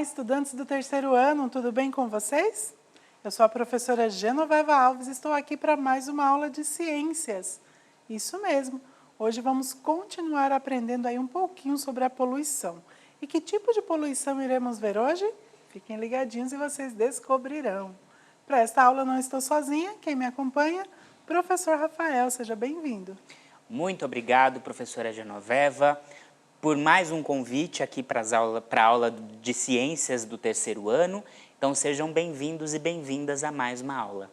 estudantes do terceiro ano, tudo bem com vocês? Eu sou a professora Genoveva Alves e estou aqui para mais uma aula de ciências. Isso mesmo, hoje vamos continuar aprendendo aí um pouquinho sobre a poluição. E que tipo de poluição iremos ver hoje? Fiquem ligadinhos e vocês descobrirão. Para esta aula não estou sozinha, quem me acompanha? Professor Rafael, seja bem-vindo. Muito obrigado, professora Genoveva, por mais um convite aqui para a aula de ciências do terceiro ano. Então, sejam bem-vindos e bem-vindas a mais uma aula.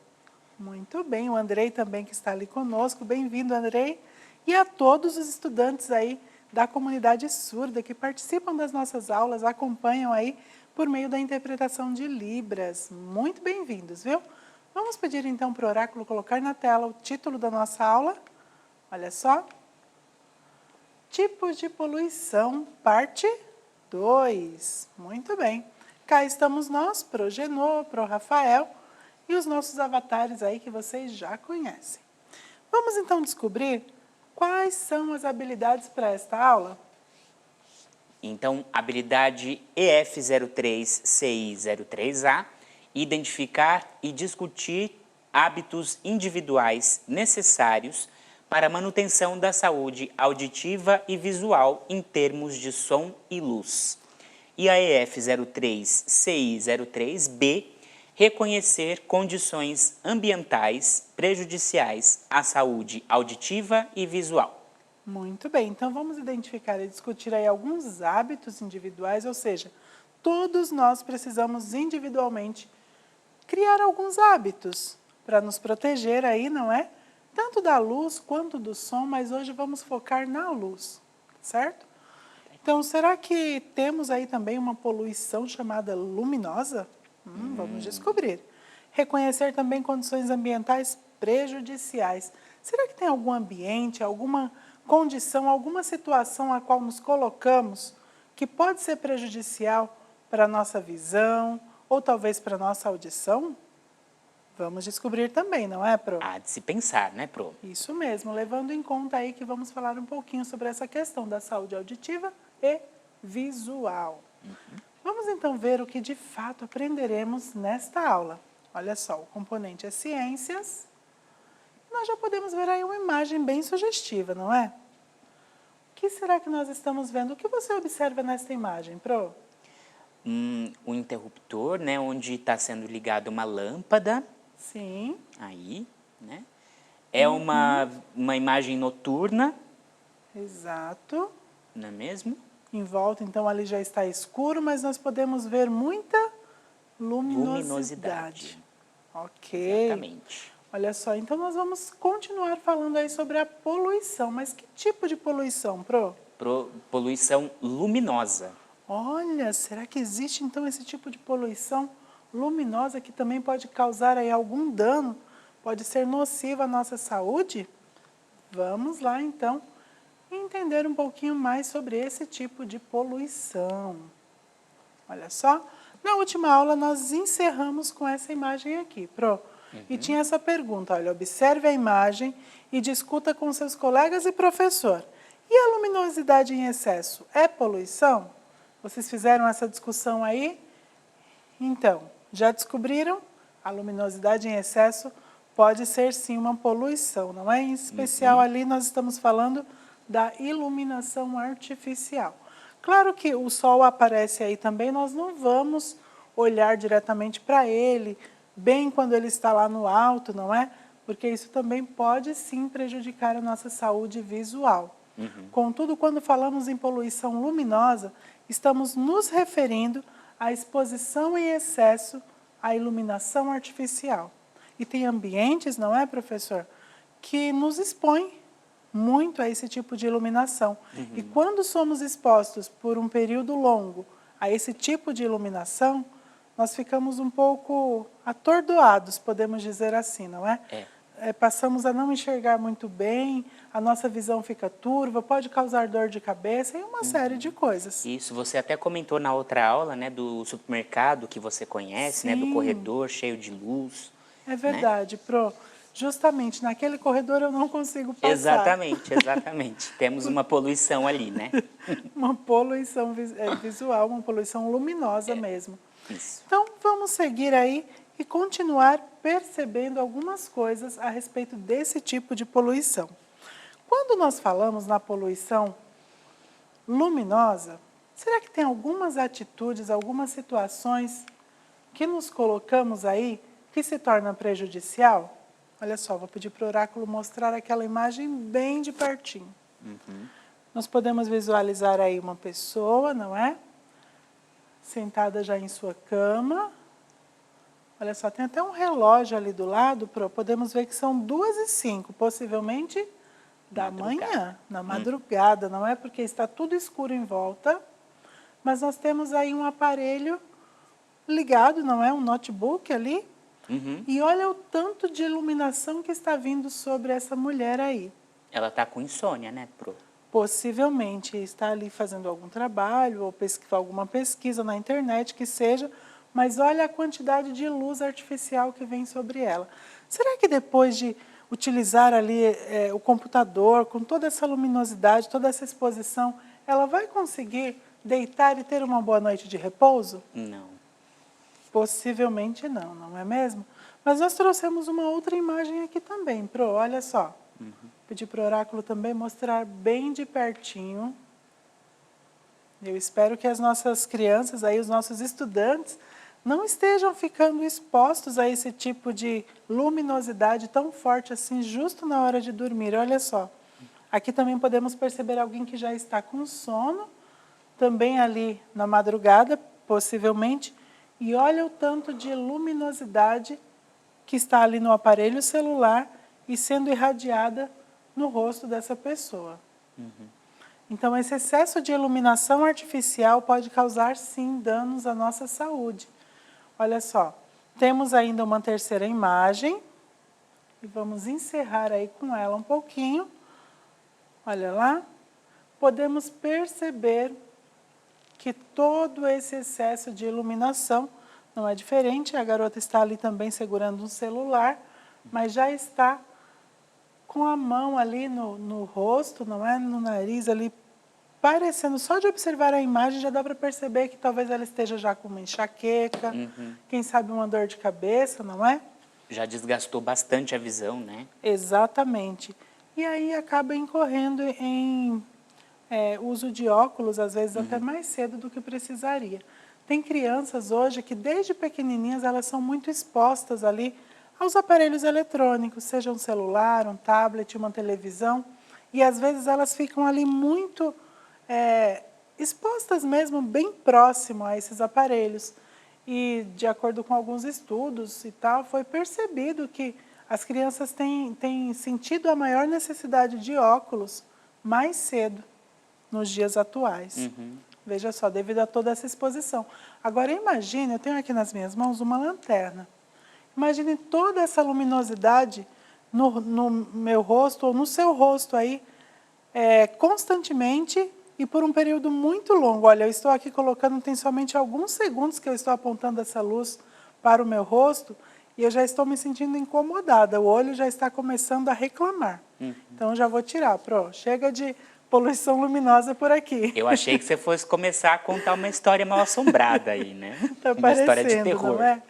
Muito bem, o Andrei também que está ali conosco. Bem-vindo, Andrei. E a todos os estudantes aí da comunidade surda que participam das nossas aulas, acompanham aí por meio da interpretação de Libras. Muito bem-vindos, viu? Vamos pedir então para o oráculo colocar na tela o título da nossa aula. Olha só. Tipos de poluição, parte 2. Muito bem. Cá estamos nós, pro Genô, pro Rafael e os nossos avatares aí que vocês já conhecem. Vamos então descobrir quais são as habilidades para esta aula? Então, habilidade EF03CI03A, identificar e discutir hábitos individuais necessários para a manutenção da saúde auditiva e visual em termos de som e luz. E a EF03CI03B, reconhecer condições ambientais prejudiciais à saúde auditiva e visual. Muito bem, então vamos identificar e discutir aí alguns hábitos individuais, ou seja, todos nós precisamos individualmente criar alguns hábitos para nos proteger aí, não é? Tanto da luz quanto do som, mas hoje vamos focar na luz, certo? Então, será que temos aí também uma poluição chamada luminosa? Vamos descobrir. Reconhecer também condições ambientais prejudiciais. Será que tem algum ambiente, alguma condição, alguma situação a qual nos colocamos que pode ser prejudicial para a nossa visão ou talvez para a nossa audição? Vamos descobrir também, não é, Pro? Há de se pensar, né, Pro? Isso mesmo, levando em conta aí que vamos falar um pouquinho sobre essa questão da saúde auditiva e visual. Vamos então ver o que de fato aprenderemos nesta aula. Olha só, o componente é ciências. Nós já podemos ver aí uma imagem bem sugestiva, não é? O que será que nós estamos vendo? O que você observa nesta imagem, Pro? Um interruptor, né, onde está sendo ligada uma lâmpada. Sim. Aí, né? É uma imagem noturna. Exato. Não é mesmo? Em volta, então, ali já está escuro, mas nós podemos ver muita luminosidade. Ok. Exatamente. Olha só, então nós vamos continuar falando aí sobre a poluição. Mas que tipo de poluição, Pro? Poluição luminosa. Olha, será que existe então esse tipo de poluição luminosa que também pode causar aí algum dano? Pode ser nociva à nossa saúde? Vamos lá então entender um pouquinho mais sobre esse tipo de poluição. Olha só, na última aula nós encerramos com essa imagem aqui, Pro. E tinha essa pergunta, olha, observe a imagem e discuta com seus colegas e professor. E a luminosidade em excesso é poluição? Vocês fizeram essa discussão aí? Então, já descobriram? A luminosidade em excesso pode ser sim uma poluição, não é? Em especial ali nós estamos falando da iluminação artificial. Claro que o sol aparece aí também, nós não vamos olhar diretamente para ele, bem quando ele está lá no alto, não é? Porque isso também pode sim prejudicar a nossa saúde visual. Contudo, quando falamos em poluição luminosa, estamos nos referindo à exposição em excesso à iluminação artificial. E tem ambientes, não é, professor, que nos expõem muito a esse tipo de iluminação. E quando somos expostos por um período longo a esse tipo de iluminação, nós ficamos um pouco atordoados, podemos dizer assim, não é? Passamos a não enxergar muito bem, a nossa visão fica turva, pode causar dor de cabeça e uma série de coisas. Isso, você até comentou na outra aula, né, do supermercado que você conhece, né, do corredor cheio de luz. É verdade, Pro. justamente naquele corredor eu não consigo passar. Exatamente, exatamente. Temos uma poluição ali, né? Uma poluição visual, uma poluição luminosa mesmo. Isso. Então, vamos seguir aí e continuar percebendo algumas coisas a respeito desse tipo de poluição. Quando nós falamos na poluição luminosa, será que tem algumas atitudes, algumas situações que nos colocamos aí que se torna prejudicial? Olha só, vou pedir para o oráculo mostrar aquela imagem bem de pertinho. Nós podemos visualizar aí uma pessoa, não é? Sentada já em sua cama. Olha só, tem até um relógio ali do lado, podemos ver que são 2h05, possivelmente da manhã, na madrugada, não é? Porque está tudo escuro em volta, mas nós temos aí um aparelho ligado, não é? Um notebook ali. E olha o tanto de iluminação que está vindo sobre essa mulher aí. Ela está com insônia, né, Pro? Possivelmente está ali fazendo algum trabalho ou alguma pesquisa na internet, que seja, mas olha a quantidade de luz artificial que vem sobre ela. Será que depois de utilizar ali o computador, com toda essa luminosidade, toda essa exposição, ela vai conseguir deitar e ter uma boa noite de repouso? Não. Possivelmente não, não é mesmo? Mas nós trouxemos uma outra imagem aqui também, Pro, olha só. Pedi para o oráculo também mostrar bem de pertinho. Eu espero que as nossas crianças, aí, os nossos estudantes, não estejam ficando expostos a esse tipo de luminosidade tão forte assim, justo na hora de dormir. Olha só, aqui também podemos perceber alguém que já está com sono, também ali na madrugada, possivelmente, e olha o tanto de luminosidade que está ali no aparelho celular e sendo irradiada no rosto dessa pessoa. Então, esse excesso de iluminação artificial pode causar, sim, danos à nossa saúde. Olha só, temos ainda uma terceira imagem, e vamos encerrar aí com ela um pouquinho. Olha lá, podemos perceber que todo esse excesso de iluminação não é diferente. A garota está ali também segurando um celular, mas já está com a mão ali no rosto, não é? No nariz ali, parecendo, só de observar a imagem já dá para perceber que talvez ela esteja já com uma enxaqueca, quem sabe uma dor de cabeça, não é? Já desgastou bastante a visão, né? Exatamente. E aí acaba incorrendo em uso de óculos, às vezes até mais cedo do que precisaria. Tem crianças hoje que desde pequenininhas elas são muito expostas ali aos aparelhos eletrônicos, seja um celular, um tablet, uma televisão, e às vezes elas ficam ali muito expostas mesmo, bem próximo a esses aparelhos. E de acordo com alguns estudos e tal, foi percebido que as crianças têm sentido a maior necessidade de óculos mais cedo, nos dias atuais. Veja só, devido a toda essa exposição. Agora imagine, eu tenho aqui nas minhas mãos uma lanterna. Imagine toda essa luminosidade no meu rosto ou no seu rosto aí, constantemente e por um período muito longo. Olha, eu estou aqui colocando, tem somente alguns segundos que eu estou apontando essa luz para o meu rosto e eu já estou me sentindo incomodada. O olho já está começando a reclamar. Então, eu já vou tirar. Chega de poluição luminosa por aqui. Eu achei que você fosse começar a contar uma história mal assombrada aí, né? Tá uma história de parecendo, terror. não é?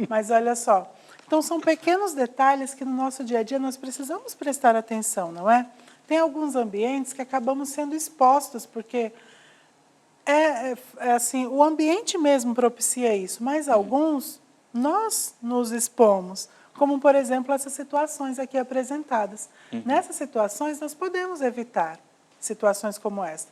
Mas olha só. Então, são pequenos detalhes que no nosso dia a dia nós precisamos prestar atenção, não é? Tem alguns ambientes que acabamos sendo expostos, porque assim, o ambiente mesmo propicia isso, mas alguns nós nos expomos, como, por exemplo, essas situações aqui apresentadas. Nessas situações, nós podemos evitar situações como essa.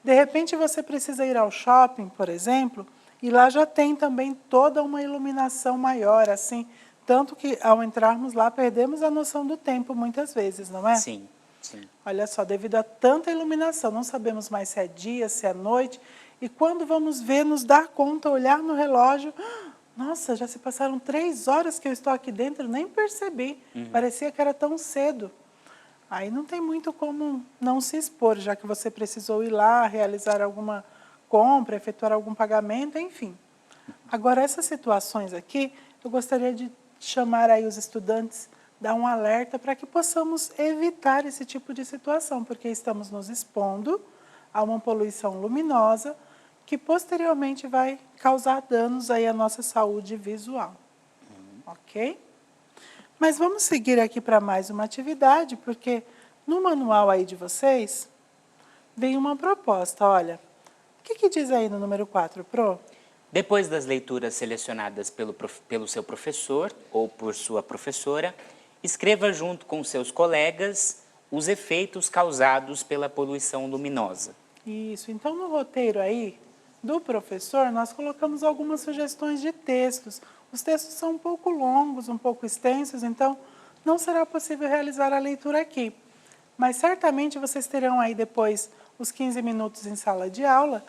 De repente, você precisa ir ao shopping, por exemplo, e lá já tem também toda uma iluminação maior, assim, tanto que, ao entrarmos lá, perdemos a noção do tempo, muitas vezes, não é? Sim, sim. Olha só, devido a tanta iluminação, não sabemos mais se é dia, se é noite, e quando vamos ver, nos dar conta, olhar no relógio, nossa, já se passaram 3 horas que eu estou aqui dentro, nem percebi, parecia que era tão cedo. Aí não tem muito como não se expor, já que você precisou ir lá, realizar alguma compra, efetuar algum pagamento, enfim. Agora, essas situações aqui, eu gostaria de chamar aí os estudantes dar um alerta para que possamos evitar esse tipo de situação, porque estamos nos expondo a uma poluição luminosa que posteriormente vai causar danos aí à nossa saúde visual. Ok? Mas vamos seguir aqui para mais uma atividade, porque no manual aí de vocês vem uma proposta, olha. O que diz aí no número 4, Pro? Depois das leituras selecionadas pelo seu professor ou por sua professora, escreva junto com seus colegas os efeitos causados pela poluição luminosa. Isso, então no roteiro aí do professor, nós colocamos algumas sugestões de textos. Os textos são um pouco longos, um pouco extensos, então não será possível realizar a leitura aqui. Mas certamente vocês terão aí depois os 15 minutos em sala de aula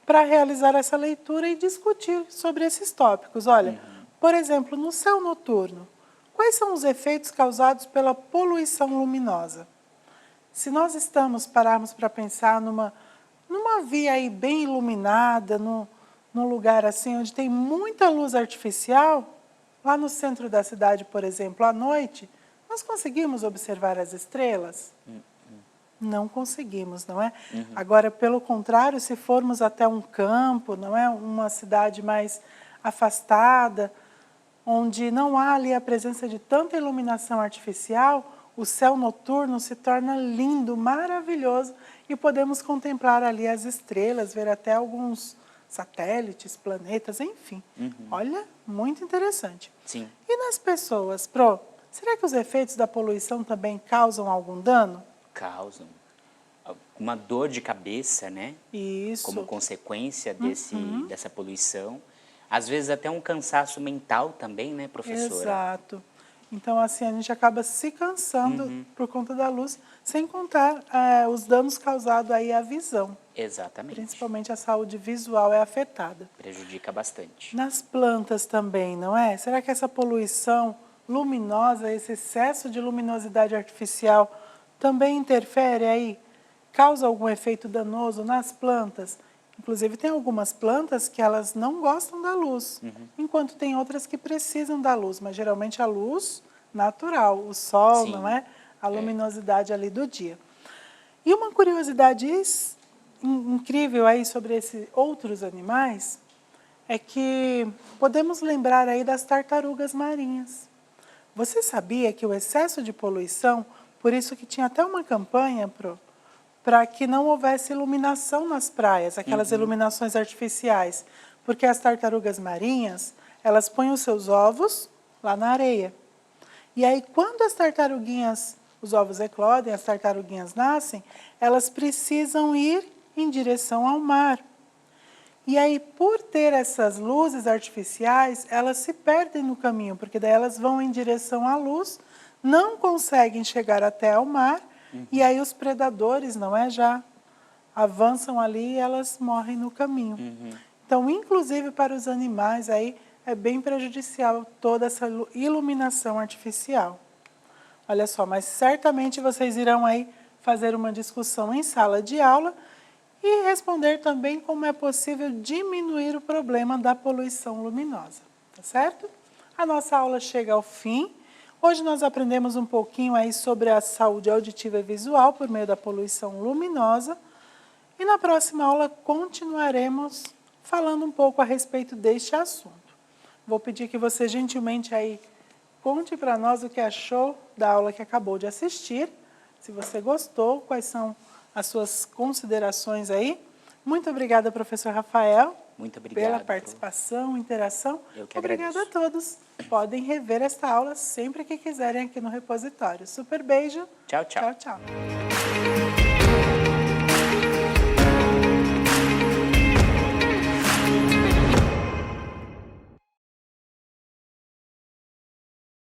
para realizar essa leitura e discutir sobre esses tópicos. Olha, por exemplo, no céu noturno, quais são os efeitos causados pela poluição luminosa? Se nós pararmos para pensar numa via aí bem iluminada, num lugar assim onde tem muita luz artificial, lá no centro da cidade, por exemplo, à noite, nós conseguimos observar as estrelas? Não conseguimos, não é? Agora, pelo contrário, se formos até um campo, não é? Uma cidade mais afastada, onde não há ali a presença de tanta iluminação artificial, o céu noturno se torna lindo, maravilhoso, e podemos contemplar ali as estrelas, ver até alguns satélites, planetas, enfim. Olha, muito interessante. Sim. E nas pessoas, Pro, será que os efeitos da poluição também causam algum dano? Causam uma dor de cabeça, né? Isso. Como consequência dessa poluição. Às vezes até um cansaço mental também, né, professora? Exato. Então, assim, a gente acaba se cansando por conta da luz, sem contar os danos causados aí à visão. Exatamente. Principalmente a saúde visual é afetada. Prejudica bastante. Nas plantas também, não é? Será que essa poluição luminosa, esse excesso de luminosidade artificial também interfere aí? Causa algum efeito danoso nas plantas? Inclusive, tem algumas plantas que elas não gostam da luz, enquanto tem outras que precisam da luz, mas geralmente a luz natural, o sol, Sim. não é? A luminosidade ali do dia. E uma curiosidade incrível aí sobre esses outros animais é que podemos lembrar aí das tartarugas marinhas. Você sabia que o excesso de poluição, por isso que tinha até uma campanha, para que não houvesse iluminação nas praias, aquelas iluminações artificiais, porque as tartarugas marinhas, elas põem os seus ovos lá na areia. E aí, quando as tartaruguinhas, os ovos eclodem, as tartaruguinhas nascem, elas precisam ir em direção ao mar. E aí, por ter essas luzes artificiais, elas se perdem no caminho, porque daí elas vão em direção à luz, não conseguem chegar até ao mar, e aí os predadores, não é, já avançam ali e elas morrem no caminho. Então, inclusive para os animais, aí é bem prejudicial toda essa iluminação artificial. Olha só, mas certamente vocês irão aí fazer uma discussão em sala de aula e responder também como é possível diminuir o problema da poluição luminosa, tá certo? A nossa aula chega ao fim. Hoje nós aprendemos um pouquinho aí sobre a saúde auditiva e visual por meio da poluição luminosa. E na próxima aula continuaremos falando um pouco a respeito deste assunto. Vou pedir que você gentilmente aí conte para nós o que achou da aula que acabou de assistir. Se você gostou, quais são as suas considerações aí. Muito obrigada, professor Rafael. Muito obrigado. Pela participação, interação. Eu que Obrigada agradeço. a todos. Podem rever esta aula sempre que quiserem aqui no repositório. Super beijo. Tchau, tchau. Tchau, tchau.